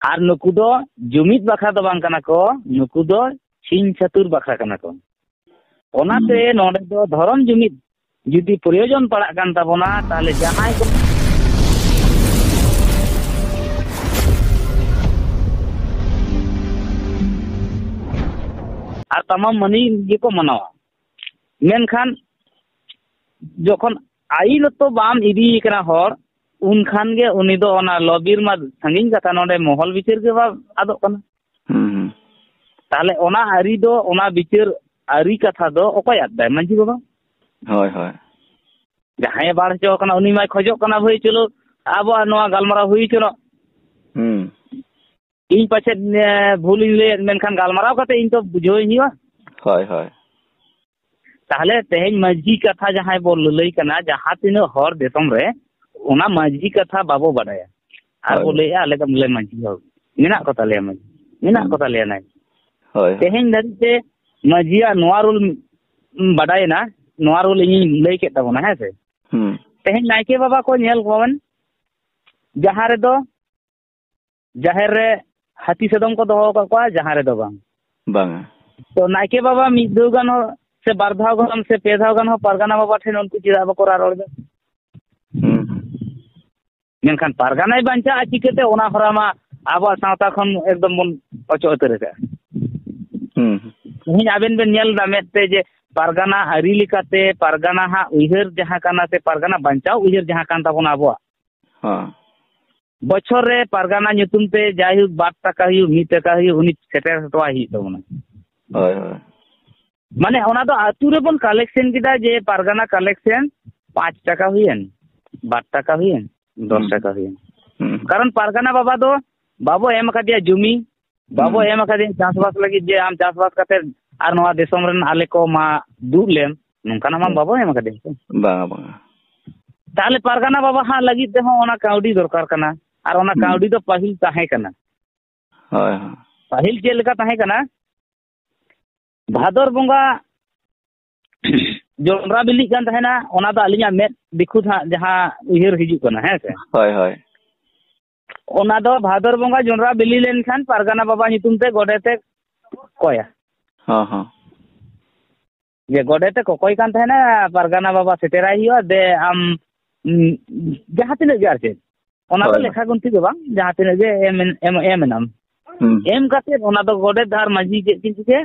ᱟᱨ ᱱᱩᱠᱩ ᱫᱚ ᱡᱩᱢᱤᱫ ᱵᱟᱠᱷᱨᱟ ᱫᱚ ᱵᱟᱝ ᱠᱟᱱᱟ ᱠᱚ, ᱱᱩᱠᱩ ᱫᱚ ᱪᱷᱤᱝ ᱪᱷᱟᱹᱛᱩᱨ ᱵᱟᱠᱷᱨᱟ ᱠᱟᱱᱟ ᱠᱚ। ᱚᱱᱟᱛᱮ ᱱᱚᱰᱮ ᱫᱚ ᱫᱷᱚᱨᱚᱢ ᱡᱩᱢᱤᱫ ᱡᱩᱫᱤ ᱯᱨᱚᱭᱳᱡᱚᱱ ᱯᱟᱲᱟᱜ ᱠᱟᱱ ᱛᱟᱵᱚᱱᱟ ᱛᱟᱦᱚᱞᱮ ᱡᱟᱦᱟᱸᱭ ᱠᱚ ᱟᱨ ᱛᱟᱢᱟᱢ ᱢᱟᱹᱱᱢᱤ ᱜᱮᱠᱚ ᱢᱟᱱᱟᱣᱟ। ᱢᱮᱱᱠᱷᱟन ᱡᱚᱠᱷᱚᱱ ᱟᱭᱤᱱᱚᱛᱚ ᱵᱟᱢ ᱤᱫᱤ ᱠᱟᱱᱟ ᱦᱚᱲ उनखान गे उनी दो ओना लॉबीर मा संगीन कथा नोडे महल बिचार के बा आदो कना ताले ओना आरी दो ओना बिचार आरी कथा दो ओकय आदाय मांझी बाबा होय होय जहां बाढ़ चो कना उनी माय खजो कना भई चलो आबो नोआ गालमारा हुई चलो इन पाछे भूल ले मेनखान गालमाराव कते इन तो बुझोय हिवा होय होय ताहले तेहेन मांझी कथा जहां बोल लई कना जहां तिनो हर देशम रे ओना मांझी कथा बाबो बाडाया आर बोले आले तो मिले मांझी हो मेना को ताले मांझी मेना को ताले नाय होय तेहेन दरिते मांझिया नोआ रूल बाडाय ना नोआ रूल इन लई के तबना है से तेहेन नायके बाबा को नेल कोवन जहां रे दो जाहेर रे हाथी सदम को दोहो का जहां रे दो बांग तो नायके बाबा मिद दुगान से बार धाव गन से पे धाव गन परगाना बाबा ठेन उनको चिरा बको रोड़ दे मेनखान पारगानाय बांचा चिकते ओना हरामा आबा सावता खन एकदम बन अचो उतर का हिन आबेन बेन नेल दा मेते जे पारगाना आरी लिकाते पारगाना हा उइहर जहां काना से पारगाना बांचाव उइहर जहां कान ताबोना आबो हां बछर रे पारगाना nyutum ते जायु 2 টাকা हिउ 1 টাকা हिउ उनी सेटर हटवा हि तबोना होय होय माने ओना दो आतु रे बन कलेक्शन किदा जे पारगाना कलेक्शन 5 টাকা हुइयन 2 টাকা हुइयन 10 টাকা हुइयन कारण पारगाना बाबा दो बाबो एम का दिया जुमी बाबो एम का दिया चासबास लगी जे आम चासबास करते आर नोआ देशम रन आले को मा दुलेम नोंकाना मा बाबो एम का दिया बांगा बांगा ताले पारगाना बाबा हा लगी ते हो ओना काउडी दरकार कना आर ओना काउडी दो पहिल ताहे कना होय पहिल जे लेका ताहे कना भादर बंगा जोंरा बिली कान तहना ओना दा अलिया में दिखु था जहां उहिर हिजु कना है से होय होय ओना दो भादर बंगा जोंरा बिली लेन खान पारगाना बाबा नितुम ते गोडेते कोया हां हां ये गोडेते कोकोय कान तहना पारगाना बाबा सेटेराय हियो दे आम जहां तिने गे आरचे ओना दो लेखा गुनती के बांग जहां तिने गे एम नाम एम काते ओना दो गोडे दार माजी जे किनके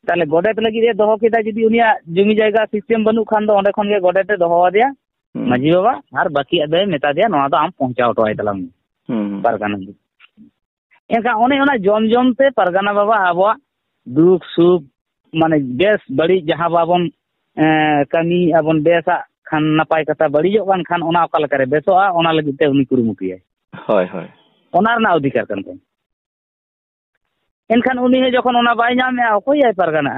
ताले गोडेत लगी दे दोहो केदा जदी उनिया जमी जायगा सिस्टम बनु खान दो ओंडे खन गे गोडेते दोहो दिया माजी बाबा आर बाकी अदे मेता दिया नोआ दो आम पहुंचाओ टोय तलाम पारगाना एनका ओने ओना जम जम ते पारगाना बाबा आबो दुख सुख माने बेस बड़ी जहां बाबन कमी अबन बेसा खान नपाय कथा बड़ी जो खान ओना ओका लकारे बेसोआ ओना लगी ते उनी कुरुमुटिया होय होय ओना रना अधिकार कन ते एनखान उनी हे जखन ओना बाय नामे अकोय आय पारगाना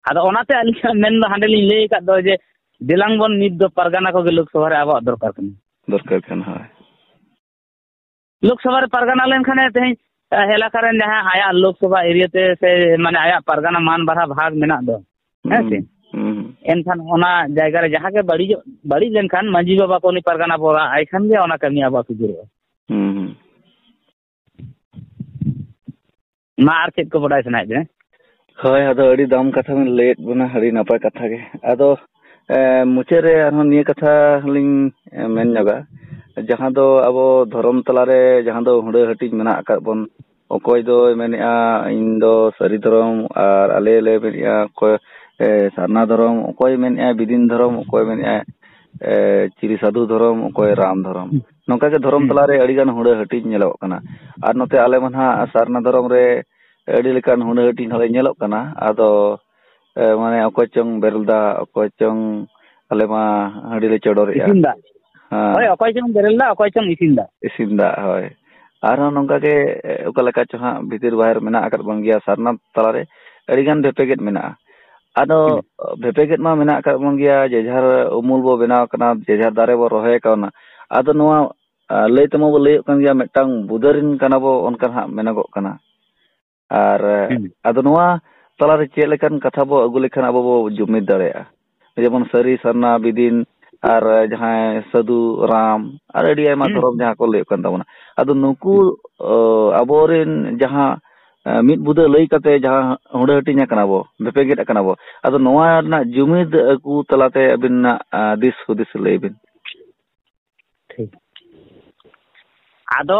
आदो ओनाते अलिया मेन दो हांडे लिन लेय का दो जे दिलांग बन नित दो पारगाना को गे लोकसभा रे आबो दरकार कन हाय लोकसभा रे पारगाना लेन खाने ते हेलाका रेन जहां आया लोकसभा एरिया ते से माने आया पारगाना मान बारा भाग मेना दो हेसे एनखान ओना जायगा रे जहां के बड़ी लेन खान मांझी बाबा को नि पारगाना बोरा आय खान गे ओना कमी आबो सुजुरो मा आर चेक को बडाय सनाय दे होय अदो अडी दाम कथा में लेट बना हरी नपाय कथा गे अदो मुचे रे अरहन निया कथा लिंग मेन जगा जहां दो अबो धर्म तला रे जहां दो हुडे हटिज मेना अका बन ओकोय दो मेनिया इन दो सरी धर्म आर आले ले मेनिया को सारना धर्म ओकोय मेनिया बिदिन धर्म ओकोय मेनिया चिरी साधु धर्म ओकोय राम धर्म नोका के धर्म तला रे अडी गान हुडे हटिज नेलो कना आर नोते आले मनहा सारना धर्म रे अडी लेकान हुडे हटिज हले नेलो कना आदो माने ओकोय चंग बेरलदा ओकोय चंग आले मा हडी ले चडोरिया होय ओकोय चंग बेरलदा ओकोय चंग इसिंदा होय आरो नोका के ओका लेका चहा भीतर बाहर मेना अकत बंगिया सारना तला रे अडी गान भेपेगेट मेना आदो भेपेगेट मा मेना अकत बंगिया जेझार उमुल बो बेनाव कना जेझार दारे बो रोहे कना आदो नोआ लई तमो बो लई कन गया मेटांग बुदरिन कना बो ओनका हा मेनागो कना आर आदो नोआ तला रे चे लेकन कथा बो अगु लेखन अबो बो जुमिद दारेया जेमन सरी सरना बिदिन ᱟᱨ ᱡᱟᱦᱟᱸᱭ ᱥᱟᱹᱫᱷᱩ ᱨᱟᱢ ᱟᱨ ᱟᱹᱰᱤ ᱟᱭᱢᱟ ᱫᱷᱚᱨᱚᱢ ᱡᱟᱦᱟᱸ ᱠᱚ ᱞᱟᱹᱭᱚᱜ ᱠᱟᱱ ᱛᱟᱵᱚᱱᱟ ᱟᱫᱚ ᱱᱩᱠᱩ ᱟᱵᱚᱨᱮᱱ ᱡᱟᱦᱟᱸ ᱢᱤᱫ ᱵᱩᱫᱟᱹ ᱞᱟᱹᱭ ᱠᱟᱛᱮ ᱡᱟᱦᱟᱸ ᱦᱩᱲᱟᱹ ᱦᱟᱹᱴᱤᱧ ᱟᱠᱟᱱᱟ ᱵᱚ ᱵᱮᱯᱮᱜᱮᱫ ᱟᱠᱟᱱᱟ ᱵᱚ ᱟᱫᱚ ᱱᱚᱣᱟ ᱨᱮᱱᱟᱜ ᱡᱩᱢᱤᱫ ᱟᱹᱜᱩ ᱛᱟᱞᱟᱛᱮ ᱟᱹᱵᱤᱱᱟᱜ ᱫᱤᱥ ᱦᱩᱫᱤᱥ ᱞᱟᱹᱭ ᱵᱤᱱ ᱴᱷᱤᱠ ᱟᱫᱚ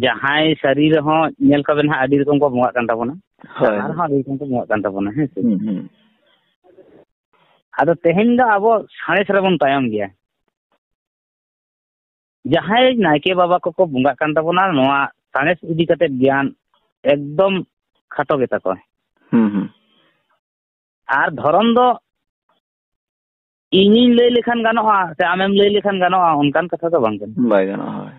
ᱡᱟᱦᱟᱸᱭ ᱥᱟᱹᱨᱤ ᱨᱮᱦᱚᱸ ᱧᱮᱞ ᱠᱚᱵᱮᱱ ᱦᱟᱸᱜ ᱟᱹᱰᱤ ᱨᱚᱠᱚᱢ ᱠᱚ ᱵᱚᱸᱜᱟᱜ ᱠᱟᱱ ᱛᱟᱵᱚᱱᱟ ᱥᱟᱨᱱᱟ ᱨᱮᱦᱚᱸ ᱟᱹᱰᱤ ᱨᱚᱠᱚᱢ ᱠᱚ ᱵᱚᱸᱜᱟᱜ ᱠᱟᱱ ᱛᱟᱵᱚᱱᱟ ᱦᱮᱸ ᱥᱮ ᱟᱫᱚ ᱛᱮᱦᱮᱧ ᱫᱚ ᱟᱵᱚ ᱥᱟᱬᱮᱥ ᱨᱮᱵᱚᱱ ᱛᱟᱭᱚᱢ ᱜᱮᱭᱟ ᱡᱟᱦᱟᱸᱭ ᱱᱟᱭᱠᱮ ᱵᱟᱵᱟ ᱠᱚᱠᱚ ᱵᱚᱸᱜᱟᱜ ᱠᱟᱱ ᱛᱟᱵᱚᱱᱟ ᱱᱚᱣᱟ ᱥᱟᱬᱮᱥ ᱤᱫᱤ ᱠᱟᱛᱮ ᱜᱮᱭᱟᱱ ᱮᱠᱫᱚᱢ ᱠᱷᱟᱴᱚ ᱜᱮᱛᱟ ᱠᱚᱣᱟ ᱟᱨ ᱫᱷᱚᱨᱚᱢ ᱫᱚ ᱤᱧᱤᱧ ᱞᱟᱹᱭ ᱞᱮᱠᱷᱟन ᱜᱟᱱᱚᱜᱼᱟ ᱥᱮ ᱟᱢᱮᱢ ᱞᱟᱹᱭ ᱞᱮᱠᱷᱟन ᱜᱟᱱᱚᱜᱼᱟ ᱚᱱᱠᱟᱱ ᱠᱟᱛᱷᱟ ᱫᱚ ᱵᱟᱝ ᱠᱟᱱᱟ ᱵᱟᱭ ᱜᱟᱱᱚᱜᱼᱟ ᱦᱳᱭ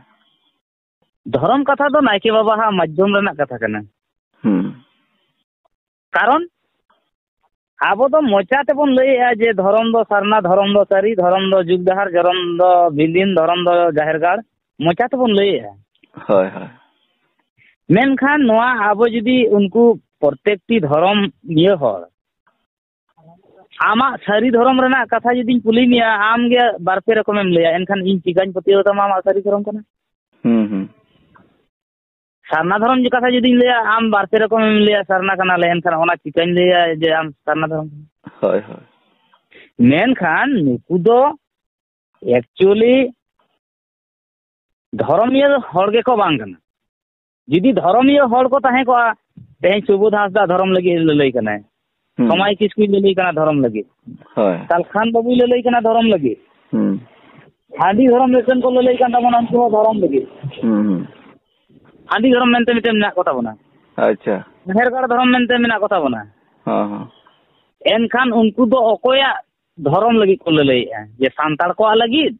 ᱫᱷᱚᱨᱚᱢ ᱠᱟᱛᱷᱟ ᱫᱚ ᱱᱟᱭᱠᱮ ᱵᱟᱵᱟ ᱦᱟᱸᱜ ᱢᱟᱫᱽᱫᱷᱚᱢ ᱨᱮᱱᱟᱜ ᱠᱟᱛᱷᱟ ᱠᱟᱱᱟ ᱠᱟᱨᱚᱱ ᱟᱵᱚ ᱫᱚ ᱢᱚᱪᱟ ᱛᱮᱵᱚᱱ ᱞᱟᱹᱭᱮᱜᱼᱟ ᱡᱮ ᱫᱷᱚᱨᱚᱢ ᱫᱚ ᱥᱟᱨᱱᱟ ᱫᱷᱚᱨᱚᱢ ᱫᱚ ᱥᱟᱹᱨᱤ ᱫᱷᱚᱨᱚᱢ ᱫᱚ ᱡᱩᱜᱽ ᱰᱟᱦᱟᱨ ᱫᱷᱚᱨᱚᱢ ᱫᱚ ᱵᱤᱱᱫᱤᱱ ᱫᱷᱚᱨᱚᱢ ᱫᱚ ᱡᱟᱦᱮᱨ ᱜᱟᱲ ᱢᱚᱪᱟ ᱛᱮᱵᱚᱱ ᱞᱟᱹᱭᱮᱜᱼᱟ ᱦᱳᱭ ᱦᱳᱭ ᱢᱮᱱᱠᱷᱟᱱ ᱱᱚᱣᱟ ᱟᱵᱚ ᱡᱩᱫᱤ ᱩᱱᱠᱩ ᱯᱨᱚᱛᱮᱠᱴᱤ ᱫᱷᱚᱨᱚᱢ ᱱᱤᱭᱟᱹ ᱦᱚᱲ ᱟᱢᱟᱜ ᱥᱟᱹᱨᱤ ᱫᱷᱚᱨᱚᱢ ᱨᱮᱱᱟᱜ ᱠᱟᱛᱷᱟ ᱡᱩᱫᱤᱧ ᱠᱩᱞᱤ ᱢᱮᱭᱟ ᱟᱢᱜᱮ ᱵᱟᱨᱯᱮ ᱨᱚᱠᱚᱢᱮᱢ ᱞᱟᱹᱭᱟ ᱮᱱᱠᱷᱟᱱ ᱤᱧ ᱪᱤᱠᱟᱹᱧ ᱯᱟᱹᱛᱭᱟᱹᱣ ᱛᱟᱢᱟ ᱟᱢᱟᱜ ᱥᱟᱹᱨᱤ ᱫᱷᱚᱨᱚᱢ ᱠᱟᱱᱟ ᱥᱟᱨᱱᱟ ᱫᱷᱚᱨᱚᱢ ᱠᱟᱛᱷᱟ ᱡᱩᱫᱤᱧ ᱞᱟᱹᱭᱟ ᱟᱢ ᱵᱟᱨᱯᱮ ᱨᱚᱠᱚᱢᱮᱢ ᱞᱟᱹᱭᱟ ᱥᱟᱨᱱᱟ ᱠᱟᱱᱟᱞᱮ ᱮᱱᱠᱷᱟᱱ ᱚᱱᱟ ᱪᱤᱠᱟᱹᱧ ᱞᱟᱹᱭᱟ ᱡᱮ ᱟᱢ ᱥᱟᱨᱱᱟ ᱫᱷᱚᱨᱚᱢ ᱦᱳᱭ ᱦᱳᱭ ᱢᱮᱱᱠᱷᱟन ᱱᱩᱠᱩ ᱫᱚ ᱮᱠᱪᱩᱭᱮᱞᱤ ᱫᱷᱚᱨᱚᱢᱤᱭᱟᱹ ᱦᱚᱲ ᱜᱮᱠᱚ ᱵᱟᱝ ᱠᱟᱱᱟ ᱡᱩᱫᱤ ᱫᱷᱚᱨᱚᱢᱤᱭᱟᱹ ᱦᱚᱲ ᱠᱚ ᱛᱟᱦᱮᱸ ᱠᱚᱜᱼᱟ ᱛᱮᱦᱮᱧ ᱥᱩᱵᱳᱫᱷ ᱦᱟᱸᱥᱫᱟ ᱫᱷᱚᱨᱚᱢ ᱞᱟᱹᱜᱤᱫ ᱞᱟᱹᱞᱟᱹᱭ ᱠᱟᱱᱟᱭ ᱥᱚᱢᱟᱭ ᱠᱤᱥᱠᱩᱭ ᱞᱟᱹᱞᱟᱹᱭ ᱠᱟᱱᱟ ᱫᱷᱚᱨᱚᱢ ᱞᱟᱹᱜᱤᱫ ᱥᱟᱞᱠᱷᱟᱱ ᱵᱟᱵᱩᱭ ᱞᱟᱹᱞᱟᱹᱭ ᱠᱟᱱᱟ ᱫᱷᱚᱨᱚᱢ ᱞᱟᱹᱜᱤᱫ ᱦᱟᱺᱰᱤ ᱫᱷᱚᱨᱚᱢ ᱢᱤᱫᱴᱮᱱ ᱠᱚ ᱞᱟᱹᱞᱟᱹᱭ ᱠᱟᱱ ᱛᱟᱵᱚᱱᱟ ᱩᱱᱠᱩ ᱦᱚᱸ ᱫᱷᱚᱨᱚᱢ ᱞᱟᱹᱜᱤᱫ ᱦᱟᱺᱰᱤ ᱫᱷᱚᱨᱚᱢ ᱢᱮᱱᱛᱮ ᱢᱤᱫᱴᱮᱱ ᱢᱮᱱᱟᱜ ᱠᱚ ᱛᱟᱵᱚᱱᱟ ᱟᱪᱪᱷᱟ ᱡᱟᱦᱮᱨ ᱜᱟᱲ ᱫᱷᱚᱨᱚᱢ ᱢᱮᱱᱛᱮ ᱢᱮᱱᱟᱜ ᱠᱚ ᱛᱟᱵᱚᱱᱟ ᱮᱱᱠᱷᱟन ᱩᱱᱠᱩ ᱫᱚ ᱚᱠᱚᱭᱟᱜ ᱫᱷᱚᱨᱚᱢ ᱞᱟᱹᱜᱤᱫ ᱠᱚ ᱞᱟᱹᱞᱟᱹᱭᱮᱜᱼᱟ ᱡᱮ ᱥᱟᱱᱛᱟᱲ ᱠᱚᱣᱟᱜ ᱞᱟᱹᱜᱤᱫ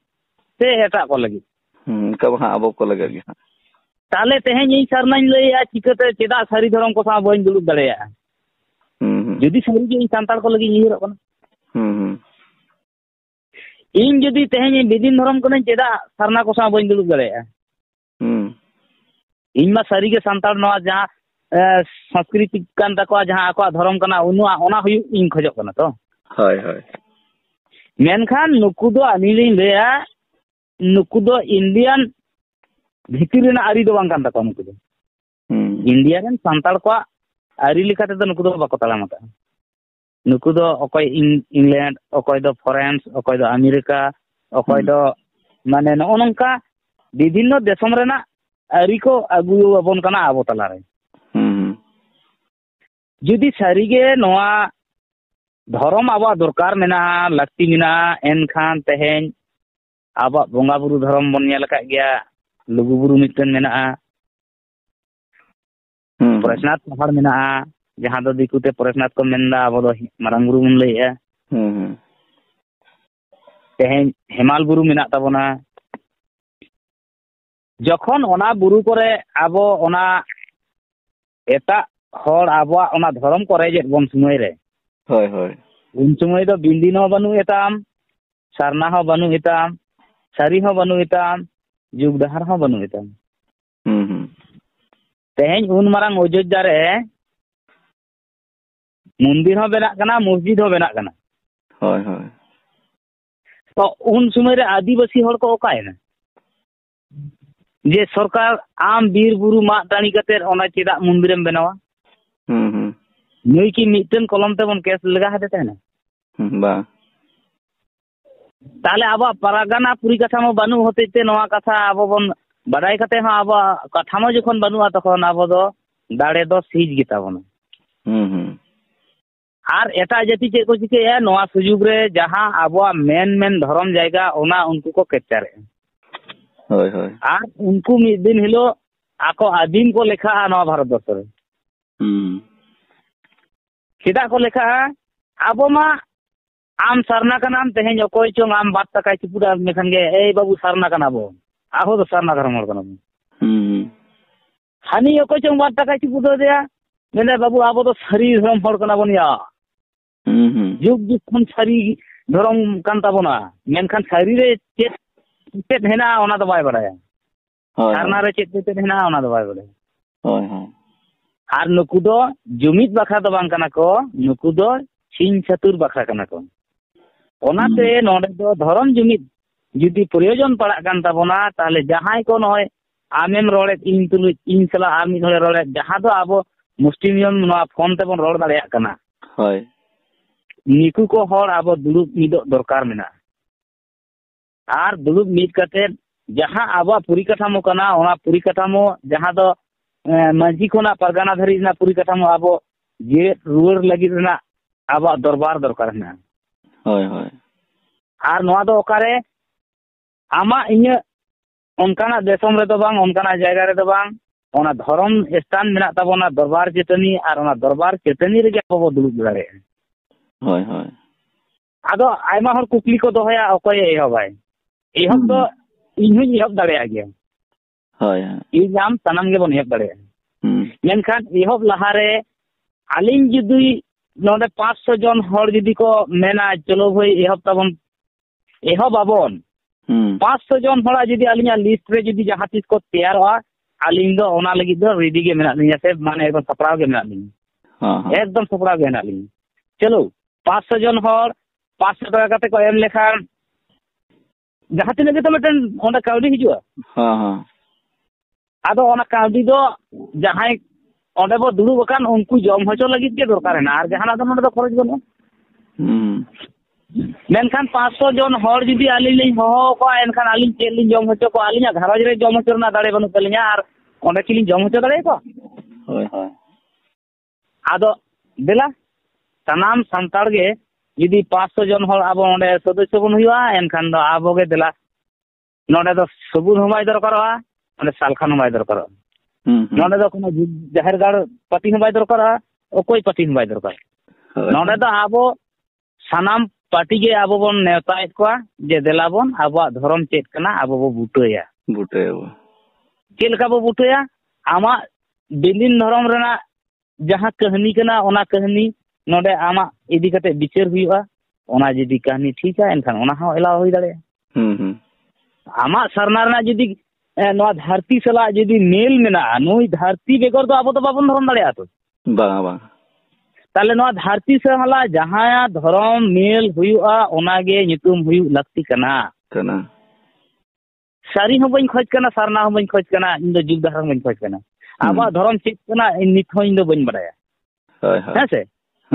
ᱥᱮ ᱮᱴᱟᱜ ᱠᱚ ᱞᱟᱹᱜᱤᱫ ᱚᱱᱠᱟ ᱵᱟᱝ ᱟᱵᱚ ᱠᱚ ᱞᱟᱹᱜᱤᱫ ᱜᱮ ᱛᱟᱦᱚᱞᱮ ᱛᱮᱦᱮᱧ ᱤᱧ ᱥᱟᱨᱱᱟᱧ ᱞᱟᱹᱭᱮᱜᱼᱟ ᱪᱤᱠᱟᱹᱛᱮ ᱪᱮᱫᱟᱜ ᱥᱟᱹᱨᱤ ᱫᱷᱚᱨᱚᱢ ᱠᱚ ᱥᱟᱶ ᱵᱟᱹᱧ ᱫᱩᱲᱩᱵ ᱫᱟᱲᱮᱭᱟᱜᱼᱟ ᱡᱩᱫᱤ ᱥᱟᱹᱨᱤᱜᱮ ᱤᱧ ᱥᱟᱱᱛᱟᱲ ᱠᱚ ᱞᱟᱹᱜᱤᱫ ᱩᱭᱦᱟᱹᱨᱚᱜ ᱠᱟᱱᱟ ᱤᱧ ᱡᱩᱫᱤ ᱛᱮᱦᱮᱧ ᱵᱤᱫᱤᱱ ᱫᱷᱚᱨᱚᱢ ᱠᱟᱹᱱᱟᱹᱧ ᱪᱮᱫᱟᱜ ᱥᱟᱨᱱᱟ ᱠᱚ ᱥᱟᱶ ᱵᱟᱹᱧ ᱫᱩᱲᱩᱵ ᱫᱟᱲᱮᱭᱟᱜᱼᱟ ᱤᱧ ᱢᱟ ᱥᱟᱹᱨᱤᱜᱮ ᱥᱟᱱᱛᱟᱲ ᱱᱚᱣᱟ ᱡᱟᱦᱟᱸ ᱥᱚᱝᱥᱠᱨᱤᱛᱤ ᱠᱟᱱ ᱛᱟᱠᱚᱣᱟ ᱡᱟᱦᱟᱸ ᱟᱠᱚᱣᱟᱜ ᱫᱷᱚᱨᱚᱢ ᱠᱟᱱᱟ ᱚᱱᱟ ᱦᱩᱭᱩᱜ ᱤᱧ ᱠᱷᱚᱡᱚᱜ ᱠᱟᱱᱟ ᱛᱚ ᱦᱳᱭ ᱦᱳᱭ ᱢᱮᱱᱠᱷᱟन ᱱᱩᱠᱩ ᱫᱚ ᱟᱹᱞᱤᱧ ᱞᱤᱧ ᱞᱟᱹᱭᱟ ᱱᱩᱠᱩ ᱫᱚ ᱤন্ডিয়ান ᱵᱷᱤᱛᱤᱨ ᱨᱮᱱᱟᱜ ᱟᱹᱨᱤ ᱫᱚ ᱵᱟᱝ ᱠᱟᱱ ᱛᱟᱠᱚᱣᱟ ᱱᱩᱠᱩ ᱫᱚ ᱤন্ডিয়া ᱨᱮᱱ ᱥᱟᱱᱛᱟᱲ ᱠᱚᱣᱟᱜ ᱟᱹᱨᱤ ᱞᱮᱠᱟ ᱛᱮᱫᱚ ᱱᱩᱠᱩ ᱫᱚ ᱵᱟᱠᱚ ᱛᱟᱲᱟᱢ ᱟᱠᱟᱫᱼᱟ ᱱᱩᱠᱩ ᱫᱚ ᱚᱠᱚᱭ ᱤᱝᱞᱮন্ড ᱚᱠᱚᱭ ᱫᱚ ᱯᱷᱚᱨᱮন্স ᱚᱠᱚᱭ ᱫᱚ ᱟᱢᱮরিকা ᱚᱠᱚᱭ ᱫᱚ ᱢᱟᱱᱮ ᱱᱚᱜᱼᱚ ᱱᱚᱝᱠᱟ ᱵᱤᱵᱷᱤᱱᱱᱚ ᱫᱤᱥᱚᱢ ᱨᱮᱱᱟᱜ ᱟᱹᱨᱤ ᱠᱚ ᱟᱹᱜᱩ ᱟᱵᱚᱱ ᱠᱟᱱᱟ ᱟᱵᱚ ᱛᱟᱞᱟᱨᱮ ᱡᱩᱫᱤ ᱥᱟᱹᱨᱤᱜᱮ ᱱᱚᱣᱟ ᱫᱷᱚᱨᱚᱢ ᱟᱵᱚᱣᱟᱜ ᱫᱚᱨᱠᱟর ᱢᱮᱱᱟᱜᱼᱟ ᱞᱟᱹᱠᱛᱤ ᱢᱮᱱᱟᱜᱼᱟ ᱮᱱᱠᱷᱟᱱ ᱛᱮᱦᱮᱧ ᱟᱵᱚᱣᱟᱜ ᱵᱚᱸᱜᱟ ᱵᱩᱨᱩ ᱫᱷᱚᱨᱚᱢ ᱵᱚᱱ ᱧᱮᱞ ᱟᱠᱟᱫ ᱜᱮᱭᱟ ᱞᱩᱜᱩᱵᱩᱨᱩ ᱢᱤᱫᱴᱮᱱ ᱢᱮᱱᱟᱜᱼᱟ ᱯᱚᱨᱮᱥᱱᱟᱛᱷ ᱯᱟᱦᱟᱲ ᱢᱮᱱᱟᱜᱼᱟ ᱡᱟᱦᱟᱸ ᱫᱚ ᱫᱤᱠᱩᱛᱮ ᱯᱚᱨᱮᱥᱱᱟᱛᱷ ᱠᱚ ᱢᱮᱱᱫᱟ ᱟᱵᱚ ᱫᱚ ᱢᱟᱨᱟᱝ ᱵᱩᱨᱩ ᱵᱚᱱ ᱞᱟᱹᱭᱮᱜᱼᱟ ᱛᱮᱦᱮᱧ ᱦᱮᱢᱟᱞ ᱵᱩᱨᱩ ᱢᱮᱱᱟᱜ ᱛᱟᱵᱚᱱᱟ ᱡᱚᱠᱷᱚᱱ ᱚᱱᱟ ᱵᱩᱨᱩ ᱠᱚᱨᱮ ᱟᱵᱚ ᱚᱱᱟ ᱮᱴᱟᱜ ᱦᱚᱲ ᱟᱵᱚᱣᱟᱜ ᱚᱱᱟ ᱫᱷᱚᱨᱚᱢ ᱠᱚ ᱨᱮᱡᱮᱫ ᱵᱚᱱ ᱥᱚᱢᱚᱭ ᱨᱮ ᱦᱳᱭ ᱦᱳᱭ ᱩᱱ ᱥᱚᱢᱚᱭ ᱫᱚ ᱵᱤᱱᱫᱤᱱ ᱦᱚᱸ ᱵᱟᱹᱱᱩᱜ ᱮᱛᱟᱢ ᱥᱟᱨᱱᱟ ᱦᱚᱸ ᱵᱟᱹᱱᱩᱜ ᱮᱛᱟᱢ ᱥᱟᱹᱨᱤ ᱦᱚᱸ ᱵᱟᱹᱱᱩᱜ ᱮᱛᱟᱢ ᱡᱩᱜᱽ ᱰᱟᱦᱟᱨ ᱦᱚᱸ ᱵᱟᱹᱱᱩᱜ ᱮᱛᱟᱢ ᱛᱮᱦᱮᱧ ᱩᱱ ᱢᱟᱨᱟᱝ ᱚᱡᱳᱫᱽᱫᱷᱟ ᱨᱮ মন্দির হᱚᱸ বেনাᱜ ᱠᱟᱱᱟ মসজিদ হᱚᱸ বেনাᱜ ᱠᱟᱱᱟ ᱦᱳᱭ ᱦᱳᱭ তো উন সময় রে আদিবাসী হড় ᱠᱚ ᱚᱠᱟᱭᱮᱱᱟ ᱡᱮ সরকার আম বীর বুরু ᱢᱟᱜ ᱴᱟᱺᱰᱤ ᱠᱟᱛᱮ ᱚᱱᱟ ᱪᱮᱫᱟᱜ মন্দিরেম বেনাওয়া ᱱᱩᱭ ᱠᱤ ᱢᱤᱫᱴᱮᱱ ᱠᱚᱞᱚᱢ ᱛᱮᱵᱚᱱ ᱠᱮᱥ ᱞᱮᱜᱟ ᱦᱟᱫᱮ ᱛᱟᱦᱮᱱᱟ ᱵᱟᱝ তাহলে আবার পারাগানা পরিকাঠামো বানু হতেতে নয়া কথা আবো বন বাড়াই কাতে হ্যাঁ আবো কাঠামো যখন বানুয়া তখন আবো দো দাড়ে দো সিজ গিতা বন আর এটা জাতি চেদ কো চিকায়া নয়া সুযোগ রে যাহা আবো মেন ধরম জায়গা ওনা উনকু কো ক্যাপচারে হয় হয় আর উনকু মিদ দিন হিলো আকো আদিম কো লেখা নয়া ভারত বর্ষ রে চেদা কো লেখা আবো মা आम सारना का नाम तेहें अकोय चोंग आम बात तक चिपुरा मेखन गे ए बाबू सारना का नाबो आहो तो सारना धर्म का नाम हानि अकोय चोंग बात तक चिपुरा दिया मेने बाबू आबो तो सरी धर्म हड़ का नाबो निया जुग जुग खन सरी धर्म कान ताबोना मेनखान सरी रे चेत चेत हेना ओना तो बाय बड़ाया सारना रे चेत चेत हेना ओना तो बाय बड़ाया होय होय आर नुकु दो जुमित बाखा तो बांग काना को नुकु दो छिन चतुर बाखा काना को ᱚᱱᱟᱛᱮ ᱱᱚᱰᱮ ᱫᱚ ᱫᱷᱚᱨᱚᱢ ᱡᱩᱢᱤᱫ ᱡᱩᱫᱤ ᱯᱨᱚᱭᱳᱡᱚᱱ ᱯᱟᱲᱟᱜ ᱠᱟᱱ ᱛᱟᱵᱚᱱᱟ ᱛᱟᱦᱚᱞᱮ ᱡᱟᱦᱟᱸᱭ ᱠᱚ ᱱᱚᱜᱼᱚᱭ ᱟᱢᱮᱢ ᱨᱚᱲᱮᱫ ᱤᱧ ᱛᱩᱞᱩᱡ ᱤᱧ ᱥᱟᱞᱟᱜ ᱟᱨ ᱢᱤᱫ ᱦᱚᱲᱮ ᱨᱚᱲᱮᱫ ᱡᱟᱦᱟᱸ ᱫᱚ ᱟᱵᱚ ᱢᱩᱥᱴᱤᱢᱤᱭᱚᱢ ᱱᱚᱣᱟ ᱯᱷᱳᱱ ᱛᱮᱵᱚᱱ ᱨᱚᱲ ᱫᱟᱲᱮᱭᱟᱜ ᱠᱟᱱᱟ ᱦᱳᱭ ᱱᱤᱠᱩ ᱠᱚ ᱦᱚᱲ ᱟᱵᱚ ᱫᱩᱲᱩᱵ ᱢᱤᱫᱚᱜ ᱫᱚᱨᱠᱟর ᱢᱮᱱᱟᱜᱼᱟ ᱟᱨ ᱫᱩᱲᱩᱵ ᱢᱤᱫ ᱠᱟᱛᱮᱫ ᱡᱟᱦᱟᱸ ᱟᱵᱚᱣᱟᱜ ᱯᱚᱨᱤᱠᱟᱴᱷᱟᱢᱳ ᱠᱟᱱᱟ ᱚᱱᱟ ᱯᱚᱨᱤᱠᱟᱴᱷᱟᱢᱳ ᱡᱟᱦᱟᱸ ᱫᱚ ᱢᱟᱹᱡᱷᱤ ᱠᱷᱚᱱᱟᱜ ᱯᱟᱨᱜᱟᱱᱟ ᱫᱷᱟᱹᱨᱤᱡ ᱨᱮᱱᱟᱜ ᱯᱚᱨᱤᱠᱟᱴᱷᱟᱢᱳ ᱟᱵᱚ ᱡᱮᱣᱮᱫ ᱨᱩᱣᱟᱹᱲ ᱞᱟᱹᱜᱤᱫ ᱨᱮᱱᱟᱜ ᱟᱵᱚᱣᱟᱜ ᱫᱚᱨᱵᱟᱨ ᱫᱚᱨᱠᱟর ᱢᱮᱱᱟᱜᱼᱟ ᱦᱳᱭ ᱦᱳᱭ ᱟᱨ ᱱᱚᱣᱟ ᱫᱚ ᱚᱠᱟᱨᱮ ᱟᱢᱟᱜ ᱤᱧᱟᱹᱜ ᱚᱱᱠᱟᱱᱟᱜ ᱫᱤᱥᱚᱢ ᱨᱮᱫᱚ ᱵᱟᱝ ᱚᱱᱠᱟᱱᱟᱜ ᱡᱟᱭᱜᱟ ᱨᱮᱫᱚ ᱵᱟᱝ ᱚᱱᱟ ᱫᱷᱚᱨᱚᱢ ᱥᱛᱷᱟᱱ ᱢᱮᱱᱟᱜ ᱛᱟᱵᱚᱱᱟ ᱫᱚᱨᱵᱟᱨ ᱪᱟᱹᱴᱟᱹᱱᱤ ᱟᱨ ᱚᱱᱟ ᱫᱚᱨᱵᱟᱨ ᱪᱟᱹᱴᱟᱹᱱᱤ ᱨᱮᱜᱮ ᱟᱵᱚ ᱵᱚ ᱫᱩᱲᱩᱵ ᱫᱟᱲᱮᱭᱟᱜᱼᱟ ᱦᱳᱭ ᱦᱳᱭ ᱟᱫᱚ ᱟᱭᱢᱟ ᱦᱚᱲ ᱠᱩᱠᱞᱤ ᱠᱚ ᱫᱚᱦᱚᱭᱟ ᱚᱠᱚᱭᱮ ᱮᱦᱚᱵᱟᱭ ᱮᱦᱚᱵ ᱫᱚ ᱤᱧ ᱦᱚᱧ ᱮᱦᱚᱵ ᱫᱟᱲᱮᱭᱟᱜ ᱜᱮᱭᱟ ᱦᱳᱭ ᱤᱧ ᱟᱢ ᱥᱟᱱᱟᱢ ᱜᱮᱵᱚᱱ ᱮᱦᱚᱵ ᱫᱟᱲᱮᱭᱟᱜᱼᱟ ᱢᱮᱱᱠᱷᱟन ᱮᱦᱚᱵ ᱞᱟᱦᱟᱨᱮ ᱟᱹᱞᱤᱧ ᱡᱩᱫᱤ ᱱᱚᱰᱮ 500 জন ᱦᱚᱲ ᱡᱩᱫᱤ ᱠᱚ ᱢᱮᱱᱟ ᱪᱚᱞᱚ ᱵᱷᱟᱹᱭ ᱮᱦᱚᱵ ᱛᱟᱵᱚᱱ ᱮᱦᱚᱵ ᱟᱵᱚᱱ 500 জন ᱦᱚᱲᱟᱜ ᱡᱩᱫᱤ ᱟᱹᱞᱤᱧᱟᱜ ᱞᱤᱥᱴ ᱨᱮ ᱡᱩᱫᱤ ᱡᱟᱦᱟᱸ ᱛᱤᱥ ᱠᱚ ᱛᱮᱭᱟᱨᱚᱜᱼᱟ ᱟᱹᱞᱤᱧ ᱫᱚ ᱚᱱᱟ ᱞᱟᱹᱜᱤᱫ ᱫᱚ ᱨᱮᱰᱤ ᱜᱮ ᱢᱮᱱᱟᱜ ᱞᱤᱧᱟ ᱥᱮ ᱢᱟᱱᱮ ᱮᱠᱫᱚᱢ ᱥᱟᱯᱲᱟᱣ ᱜᱮ ᱢᱮᱱᱟᱜ ᱞᱤᱧᱟ ᱮᱠᱫᱚᱢ ᱥᱟᱯᱲᱟᱣ ᱜᱮ ᱢᱮᱱᱟᱜ ᱞᱤᱧᱟ ᱪᱚᱞᱚ 500 জন ᱦᱚᱲ 500 টাকা ᱠᱟᱛᱮ ᱠᱚ ᱮᱢ ᱞᱮᱠᱷᱟᱱ ᱡᱟᱦᱟᱸ ᱛᱤᱱᱟᱹᱜ ᱜᱮᱛᱚ ᱢᱤᱫᱴᱮᱱ ᱚᱸᱰᱮ ᱠᱟᱹᱣᱰᱤ ᱦᱤᱡᱩᱜᱼᱟ ᱟᱫᱚ ᱚᱱᱟ ᱠᱟᱹᱣᱰᱤ ᱫᱚ ᱡᱟᱦᱟᱸᱭ ᱚᱸᱰᱮ ᱵᱚ ᱫᱩᱲᱩᱵ ᱟᱠᱟᱱ ᱩᱱᱠᱩ ᱡᱚᱢ ᱦᱚᱪᱚ ᱞᱟᱹᱜᱤᱫ ᱜᱮ ᱫᱚᱨᱠᱟর ᱦᱮᱱᱟᱜᱼᱟ ᱟᱨ ᱡᱟᱦᱟᱱᱟᱜ ᱫᱚ ᱱᱚᱰᱮ ᱫᱚ ᱠᱷᱚᱨᱚᱪ ᱵᱟᱹᱱᱩᱜᱼᱟ ᱢᱮᱱᱠᱷᱟᱱ 500 জন ᱦᱚᱲ ᱡᱩᱫᱤ ᱟᱹᱞᱤᱧ ᱞᱤᱧ ᱦᱚᱦᱚ ᱠᱚᱣᱟ ᱮᱱᱠᱷᱟᱱ ᱟᱹᱞᱤᱧ ᱪᱮᱫ ᱞᱤᱧ ᱡᱚᱢ ᱦᱚᱪᱚ ᱠᱚᱣᱟ ᱟᱹᱞᱤᱧᱟᱜ ᱜᱷᱟᱨᱚᱸᱡᱽ ᱨᱮ ᱡᱚᱢ ᱦᱚᱪᱚ ᱨᱮᱱᱟᱜ ᱫᱟᱲᱮ ᱵᱟᱹᱱᱩᱜ ᱛᱟᱹᱞᱤᱧᱟ ᱟᱨ ᱚᱸᱰᱮ ᱠᱤᱞᱤᱧ ᱡᱚᱢ ᱦᱚᱪᱚ ᱫᱟᱲᱮᱭᱟᱠᱚᱣᱟ ᱦᱳᱭ ᱦᱳᱭ ᱟᱫᱚ ᱫᱮᱞᱟ ᱥᱟᱱᱟᱢ ᱥᱟᱱᱛᱟᱲ ᱜᱮ ᱡᱩᱫᱤ 500 জন ᱦᱚᱲ ᱟᱵᱚ ᱚᱸᱰᱮ ᱥᱚᱫᱚᱥᱥᱚ ᱵᱚᱱ ᱦᱩᱭᱩᱜᱼᱟ ᱮᱱᱠᱷᱟन ᱫᱚ ᱟᱵᱚ ᱜᱮ ᱫᱮᱞᱟ ᱱᱚᱰᱮ ᱫᱚ ᱥᱚᱵᱩᱫ ᱦᱚᱸ ᱵᱟᱭ ᱫᱚᱨᱠᱟᱨᱚᱜᱼᱟ ᱚᱸᱰᱮ ᱥᱟᱞᱠᱷᱟᱱ ᱦᱚᱸ ᱵᱟᱭ ᱫᱚᱨᱠᱟᱨᱚᱜᱼᱟ ᱱᱚᱰᱮ ᱫᱚ কোনো ᱡᱟᱦᱮᱨ ᱜᱟᱲ ᱯᱟᱹᱴᱤ ᱦᱚᱸ ᱵᱟᱭ ᱫᱚᱨᱠᱟᱨᱚᱜᱼᱟ ᱚᱠᱚᱭ ᱯᱟᱹᱴᱤ ᱦᱚᱸ ᱵᱟᱭ ᱫᱚᱨᱠᱟᱨ ᱱᱚᱰᱮ ᱫᱚ ᱟᱵᱚ ᱥᱟᱱᱟᱢ ᱯᱟᱹᱴᱤ ᱜᱮ ᱟᱵᱚ ᱵᱚᱱ ᱱᱮᱣᱛᱟᱭᱮᱫ ᱠᱚᱣᱟ ᱡᱮ ᱫᱮᱞᱟ ᱵᱚᱱ ᱟᱵᱚᱣᱟᱜ ᱫᱷᱚᱨᱚᱢ ᱪᱮᱫ ᱠᱟᱱᱟ ᱟᱵᱚ ᱵᱚ ᱵᱩᱴᱟᱹᱭᱟ ᱪᱮᱫ ᱞᱮᱠᱟ ᱵᱚ ᱵᱩᱴᱟᱹᱭᱟ ᱟᱢᱟᱜ ᱵᱤᱞᱤᱱ ᱫᱷᱚᱨᱚᱢ ᱨᱮᱱᱟᱜ ᱡᱟᱦᱟᱸ ᱠᱟᱹᱦᱱᱤ ᱠᱟᱱᱟ ᱚᱱᱟ ᱠᱟᱹᱦᱱᱤ ᱱᱚᱰᱮ ᱟᱢᱟᱜ ᱤᱫᱤ ᱠᱟᱛᱮ ᱵᱤᱪᱟᱹᱨ ᱦᱩᱭᱩᱜᱼᱟ ᱚᱱᱟ ᱡᱩᱫᱤ ᱠᱟᱹᱦᱱᱤ ᱴᱷᱤᱠᱟ ᱮᱱᱠᱷᱟᱱ ᱚᱱᱟ ᱦᱚᱸ ᱮᱞᱟᱣ ᱦᱩᱭ ᱫᱟᱲᱮᱭᱟᱜᱼᱟ ᱟᱢᱟᱜ ᱥᱟᱨᱱᱟ ᱨᱮᱱᱟᱜ ᱡᱩᱫᱤ ᱱᱚᱣᱟ ᱫᱷᱟᱹᱨᱛᱤ ᱥᱟᱞᱟᱜ ᱡᱩᱫᱤ ᱢᱮᱞ ᱢᱮᱱᱟᱜᱼᱟ ᱱᱩᱭ ᱫᱷᱟᱹᱨᱛᱤ ᱵᱮᱜᱚᱨ ᱫᱚ ᱟᱵᱚ ᱫᱚ ᱵᱟᱵᱚᱱ ᱫᱷᱚᱨᱚᱢ ᱫᱟᱲᱮᱭᱟᱜᱼᱟ ᱛᱚ ᱵᱟᱝ ᱵᱟᱝ তাহলে ᱱᱚᱣᱟ ᱫᱷᱟᱹᱨᱛᱤ ᱥᱟᱞᱟᱜ ᱡᱟᱦᱟᱸ ᱫᱷᱚᱨᱚᱢ ᱢᱮᱞ ᱦᱩᱭᱩᱜᱼᱟ ᱚᱱᱟᱜᱮ ᱧᱩᱛᱩᱢ ᱦᱩᱭᱩᱜ ᱞᱟᱹᱠᱛᱤ ᱠᱟᱱᱟ ᱥᱟᱹᱨᱤ ᱦᱚᱸ ᱵᱟᱹᱧ ᱠᱷᱚᱡ ᱠᱟᱱᱟ ᱥᱟᱨᱱᱟ ᱦᱚᱸ ᱵᱟᱹᱧ ᱠᱷᱚᱡ ᱠᱟᱱᱟ ᱤᱧ ᱫᱚ ᱡᱩᱜᱽ ᱫᱷᱟᱨᱚᱢ ᱵᱟᱹᱧ ᱠᱷᱚᱡ ᱠᱟᱱᱟ ᱟᱵᱚᱣᱟᱜ ᱫᱷᱚᱨᱚᱢ ᱪᱮᱫ ᱠᱟᱱᱟ ᱱᱤᱛ ᱦᱚᱸ ᱤᱧ ᱫᱚ ᱵᱟᱹᱧ ᱵᱟᱲᱟᱭᱟ ᱦᱮᱸ ᱥᱮ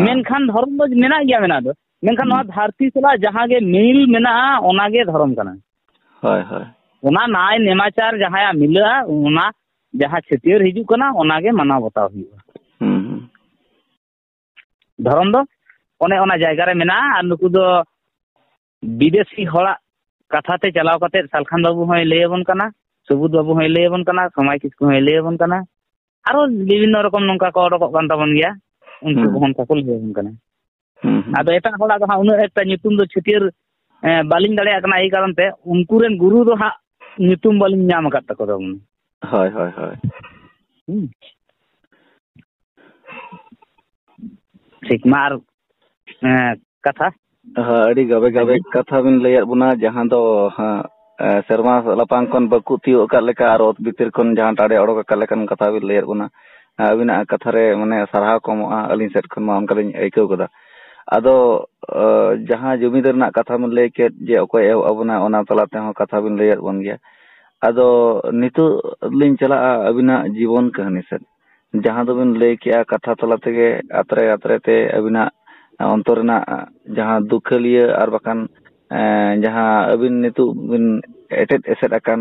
ᱢᱮᱱᱠᱷᱟन ᱫᱷᱚᱨᱚᱢ ᱫᱚ ᱢᱮᱱᱟᱜ ᱜᱮᱭᱟ ᱢᱮᱱᱟᱜ ᱫᱚ ᱢᱮᱱᱠᱷᱟन ᱱᱚᱣᱟ ᱫᱷᱟᱹᱨᱛᱤ ᱥᱟᱞᱟᱜ ᱡᱟᱦᱟᱸ ᱜᱮ ᱢᱤᱞ ᱢᱮᱱᱟᱜᱼᱟ ᱚᱱᱟᱜᱮ ᱫᱷᱚᱨᱚᱢ ᱠᱟᱱᱟ ᱦᱳᱭ ᱦᱳᱭ ᱚᱱᱟ ᱱᱟᱭ ᱱᱮᱢᱟᱪᱟᱨ ᱡᱟᱦᱟᱸᱭᱟᱜ ᱢᱤᱞᱟᱹᱜᱼᱟ ᱚᱱᱟ ᱡᱟᱦᱟᱸ ᱪᱷᱟᱹᱴᱭᱟᱹᱨ ᱦᱤᱡᱩᱜ ᱠᱟᱱᱟ ᱚᱱᱟᱜᱮ ᱢᱟᱱᱟᱣ ᱵᱟᱛᱟᱣ ᱦᱩᱭᱩᱜᱼᱟ ᱫᱷᱚᱨᱚᱢ ᱫᱚ ᱚᱱᱮ ᱚᱱᱟ ᱡᱟᱭᱜᱟ ᱨᱮ ᱢᱮᱱᱟᱜᱼᱟ ᱟᱨ ᱱᱩᱠᱩ ᱫᱚ ᱵᱤᱫᱮᱥᱤ ᱦᱚᱲᱟᱜ ᱠᱟᱛᱷᱟ ᱛᱮ ᱪᱟᱞᱟᱣ ᱠᱟᱛᱮ ᱥᱟᱞᱠᱷᱟᱱ ᱵᱟᱹᱵᱩ ᱦᱚᱸᱭ ᱞᱟᱹᱭᱟᱵᱚᱱ ᱠᱟᱱᱟ ᱥᱩᱵᱩᱫ ᱵᱟᱹᱵᱩ ᱦᱚᱸᱭ ᱞᱟᱹᱭᱟᱵᱚᱱ ᱠᱟᱱᱟ ᱥᱚᱢᱟᱭ ᱠᱤᱥᱠᱩ ᱦᱚᱸᱭ ᱞᱟᱹᱭᱟᱵᱚᱱ ᱠᱟᱱᱟ ᱟᱨᱚ ᱵᱤᱵᱷᱤᱱᱱᱚ ᱨᱚᱠᱚᱢ ᱱᱚᱝᱠᱟ ᱠᱚ ᱚᱰᱚᱠᱚᱜ ᱠᱟᱱ ᱛᱟᱵᱚᱱ ᱜᱮᱭᱟ ᱩᱱᱠᱩ ᱠᱚᱦᱚᱸ ᱚᱱᱠᱟ ᱠᱚ ᱞᱟᱹᱭᱟᱵᱚᱱ ᱠᱟᱱᱟ ᱟᱫᱚ ᱮᱴᱟᱜ ᱦᱚᱲᱟᱜ ᱫᱚ ᱦᱟᱸᱜ ᱩᱱᱟᱹᱜ ᱮᱠᱴᱟ ᱧᱩᱛᱩᱢ ᱫᱚ ᱪᱷᱟᱹᱴᱭᱟᱹᱨ ᱵᱟᱹᱞᱤᱧ ᱫᱟᱲᱮᱭᱟᱜ ᱠᱟᱱᱟ ᱮᱭ ᱠᱟᱨᱚᱱ ᱛᱮ ᱩᱱᱠᱩ ᱨᱮᱱ ᱜᱩᱨᱩ ᱫᱚ ᱦᱟᱸᱜ ᱧᱩᱛᱩᱢ ᱵᱟᱹᱞᱤᱧ ᱧᱟᱢ ᱟᱠᱟᱫ ᱛᱟᱠᱚ ᱛᱟᱵᱚᱱ ᱦᱳᱭ ᱦᱳᱭ ᱦᱳᱭ ᱴᱷᱤᱠ ᱢᱟ ᱟᱨ ᱠᱟᱛᱷᱟ ᱟᱹᱰᱤ ᱜᱟᱵᱮ ᱜᱟᱵᱮ ᱠᱟᱛᱷᱟ ᱵᱤᱱ ᱞᱟᱹᱭᱟᱫ ᱵᱚᱱᱟ ᱡᱟᱦᱟᱸ ᱫᱚ ᱥᱮᱨᱢᱟ ᱞᱟᱯᱟᱝ ᱠᱷᱚᱱ ᱵᱟᱠᱚ ᱛᱤᱭᱳᱜ ᱟᱠᱟᱫ ᱞᱮᱠᱟ ᱟᱨ ᱚᱛ ᱵᱷᱤᱛᱤᱨ ᱠᱷᱚᱱ ᱡᱟᱦᱟᱸ ᱴᱟᱲᱮ ᱚᱰᱚᱠ ᱟᱠᱟᱫ ᱞᱮᱠᱟᱱ ᱠᱟᱛᱷᱟ ᱵᱤᱱ ᱞᱟᱹᱭᱟᱫ ᱵᱚᱱᱟ ᱟᱹᱵᱤᱱᱟᱜ ᱠᱟᱛᱷᱟ ᱨᱮ ᱢᱟᱱᱮ ᱥᱟᱨᱦᱟᱣ ᱠᱚ ᱮᱢᱚᱜᱼᱟ ᱟᱹᱞᱤᱧ ᱥᱮᱫ ᱠᱷᱚᱱ ᱢᱟ ᱚᱱᱠᱟᱞᱤᱧ ᱟᱹᱭᱠᱟᱹᱣ ᱠᱟᱫᱟ ᱟᱫᱚ ᱡᱟᱦᱟᱸ ᱡᱩᱢᱤᱫ ᱨᱮᱱᱟᱜ ᱠᱟᱛᱷᱟ ᱵᱤᱱ ᱞᱟᱹᱭ ᱠᱮᱫ ᱡᱮ ᱚᱠᱚᱭ ᱮᱦᱚᱵ ᱟᱵᱚᱱᱟ ᱚᱱᱟ ᱛᱟᱞᱟ ᱛᱮᱦᱚᱸ ᱠᱟᱛᱷᱟ ᱵᱤᱱ ᱞᱟᱹᱭᱟᱫ ᱵᱚᱱ ᱜᱮᱭᱟ ᱟᱫᱚ ᱱᱤᱛᱚᱜ ᱞᱤᱧ ᱪᱟᱞᱟᱜᱼᱟ ᱟᱹᱵᱤᱱᱟᱜ ᱡᱤᱵᱚᱱ ᱠᱟᱹᱦᱱᱤ ᱥᱮᱫ ᱡᱟᱦᱟᱸ ᱫᱚᱵᱤᱱ ᱞᱟᱹᱭ ᱠᱮᱜᱼᱟ ᱠᱟᱛᱷᱟ ᱛᱟᱞᱟ ᱛᱮᱜᱮ ᱟᱛᱨᱮ ᱟᱛᱨᱮ ᱛᱮ ᱟᱹᱵᱤᱱᱟᱜ ᱚᱱᱛᱚᱨ ᱨᱮᱱᱟᱜ ᱡᱟᱦᱟᱸ ᱫᱩᱠᱷᱟᱹᱞᱤᱭᱟᱹ ᱟᱨ ᱵᱟᱠᱷᱟᱱ ᱡᱟᱦᱟᱸ ᱟᱹᱵᱤᱱ ᱱᱤᱛᱚᱜ ᱵᱤᱱ ᱮᱴᱮᱫ ᱮᱥᱮᱫ ᱟᱠᱟᱱ